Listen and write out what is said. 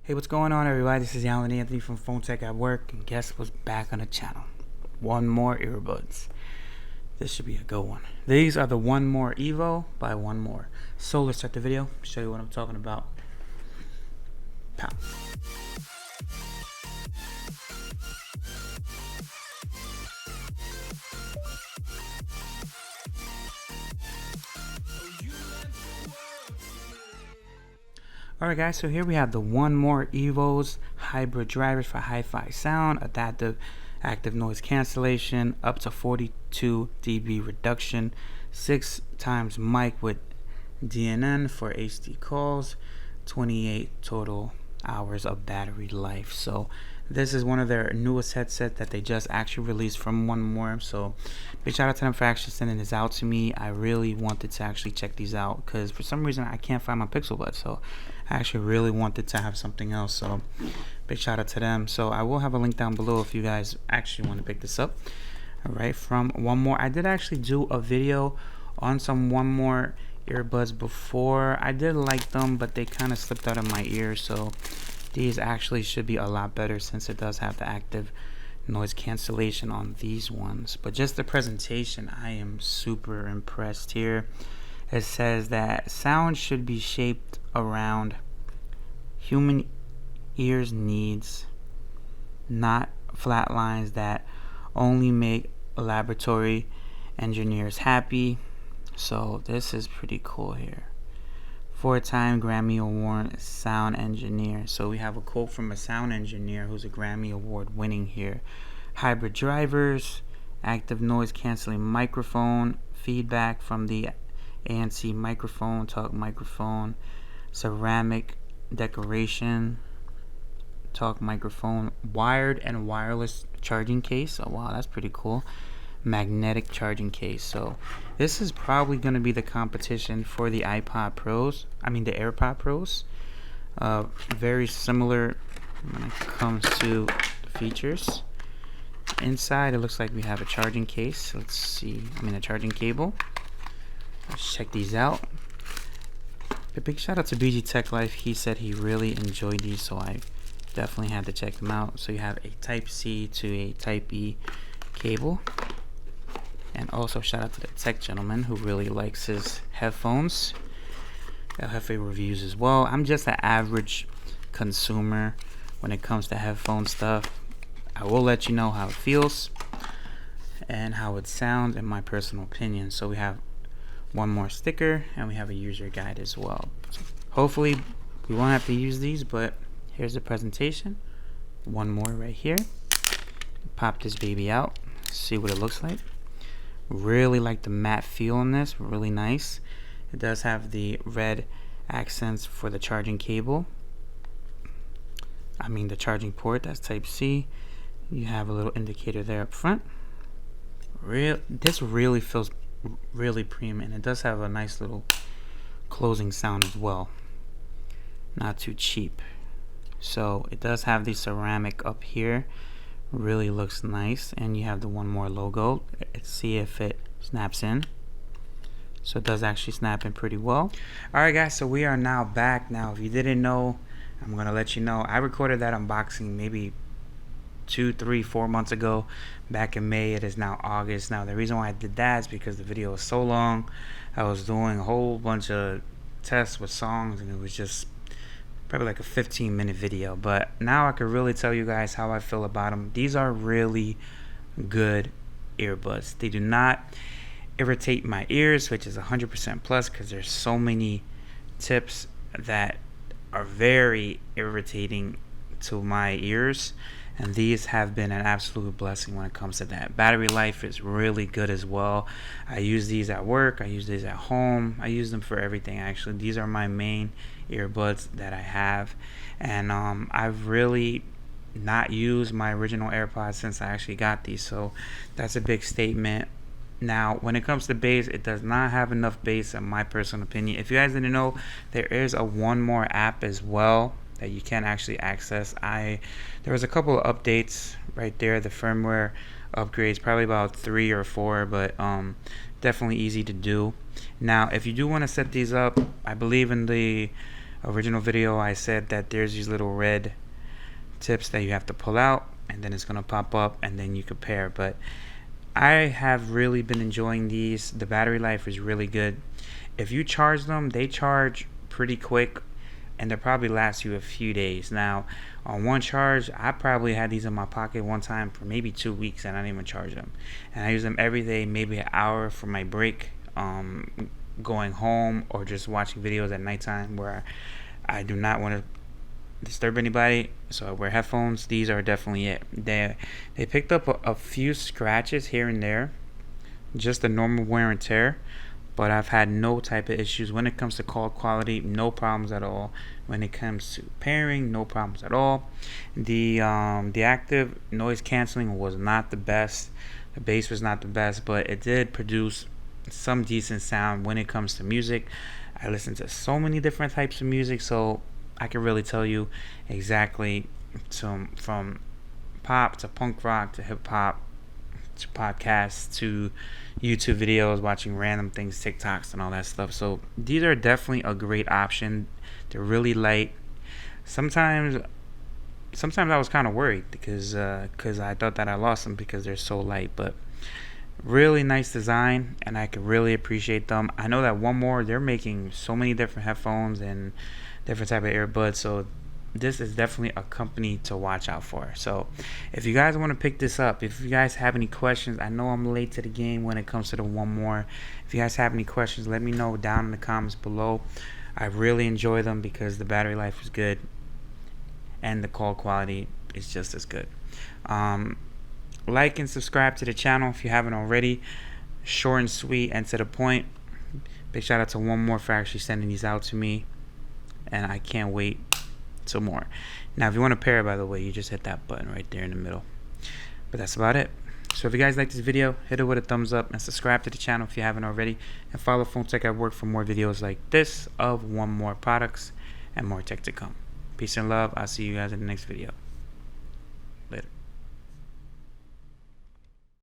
Hey, what's going on, everybody? This is Alan Anthony from Phone Tech at Work, and guess what's back on the channel? One More earbuds. This should be a good one. These are the 1More Evo by 1More. So let's start the video, show you what I'm talking about. Pow. Alright guys, so here we have the 1More Evos hybrid drivers for hi-fi sound, adaptive active noise cancellation, up to 42 dB reduction, 6 times mic with DNN for HD calls, 28 total hours of battery life. So this is one of their newest headsets that they just actually released from 1More. So big shout out to them for actually sending this out to me. I really wanted to actually check these out because for some reason I can't find my Pixel Buds, so I actually really wanted to have something else. So big shout out to them. So I will have a link down below if you guys actually want to pick this up. Alright, from 1More. I did actually do a video on some 1More earbuds before. I did like them, but they kind of slipped out of my ear, so these actually should be a lot better since it does have the active noise cancellation on these ones. But just the presentation, I am super impressed here. It says that sound should be shaped around human ears needs, not flat lines that only make laboratory engineers happy. So this is pretty cool here. 4-time Grammy Award sound engineer. So we have a quote from a sound engineer who's a Grammy Award winning here. Hybrid drivers, active noise canceling microphone, feedback from the ANC microphone, talk microphone, ceramic decoration, talk microphone, wired and wireless charging case. Oh wow, that's pretty cool. Magnetic charging case. So this is probably going to be the competition for the iPod Pros. I mean the AirPod Pros. Very similar when it comes to the features. Inside it looks like we have a charging case. Let's see. A charging cable. Let's check these out. A big shout out to BG Tech Life. He said he really enjoyed these, so I definitely had to check them out. So you have a Type C to a Type E cable. And also shout out to the tech gentleman who really likes his headphones. El Jefe reviews as well. I'm just an average consumer when it comes to headphone stuff. I will let you know how it feels and how it sounds in my personal opinion. So we have one more sticker and we have a user guide as well. Hopefully we won't have to use these, but here's the presentation. 1More right here. Pop this baby out, see what it looks like. Really like the matte feel on this, really nice. It does have the red accents for the charging cable. The charging port, that's Type C. You have a little indicator there up front. This really feels really premium, and it does have a nice little closing sound as well. Not too cheap. So it does have the ceramic up here. Really looks nice, and you have the 1More logo. Let's see if it snaps in. So it does actually snap in pretty well. Alright guys, so we are now back. Now if you didn't know, I'm gonna let you know, I recorded that unboxing maybe 2, 3, 4 months ago, back in May. It is now August. Now the reason why I did that is because the video was so long. I was doing a whole bunch of tests with songs, and it was just probably like a 15-minute video. But now I could really tell you guys how I feel about them. These are really good earbuds. They do not irritate my ears, which is 100% plus, because there's so many tips that are very irritating to my ears, and these have been an absolute blessing when it comes to that. Battery life is really good as well. I use these at work, I use these at home, I use them for everything actually. These are my main earbuds that I have, and I've really not used my original AirPods since I actually got these, so that's a big statement. Now when it comes to bass, it does not have enough bass in my personal opinion. If you guys didn't know, there is a 1More app as well that you can actually access. There was a couple of updates right there, the firmware upgrades, probably about 3 or 4, but definitely easy to do. Now if you do want to set these up, I believe in the original video, I said that there's these little red tips that you have to pull out, and then it's gonna pop up, and then you compare. But I have really been enjoying these. The battery life is really good. If you charge them, they charge pretty quick, and they'll probably last you a few days. Now, on one charge, I probably had these in my pocket one time for maybe 2 weeks, and I didn't even charge them. And I use them every day, maybe an hour for my break, going home, or just watching videos at nighttime where I do not want to disturb anybody, so I wear headphones. These are definitely it. They picked up a few scratches here and there, just the normal wear and tear, but I've had no type of issues when it comes to call quality. No problems at all. When it comes to pairing, no problems at all. The active noise canceling was not the best. The bass was not the best, but it did produce some decent sound when it comes to music. I listen to so many different types of music, so I can really tell you exactly from pop to punk rock to hip hop to podcasts to YouTube videos, watching random things, TikToks and all that stuff. So these are definitely a great option. They're really light. Sometimes I was kind of worried because I thought that I lost them because they're so light, but really nice design, and I can really appreciate them. I know that 1More, they're making so many different headphones and different type of earbuds, so this is definitely a company to watch out for. So if you guys want to pick this up, if you guys have any questions, I know I'm late to the game when it comes to the 1More. If you guys have any questions, let me know down in the comments below. I really enjoy them because the battery life is good and the call quality is just as good. Like and subscribe to the channel if you haven't already. Short and sweet and to the point. Big shout out to 1More for actually sending these out to me, and I can't wait till more. Now if you want to pair, by the way, you just hit that button right there in the middle. But that's about it. So if you guys like this video, hit it with a thumbs up and subscribe to the channel if you haven't already, and follow Phone Tech at Work for more videos like this of 1More products and more tech to come. Peace and love. I'll see you guys in the next video.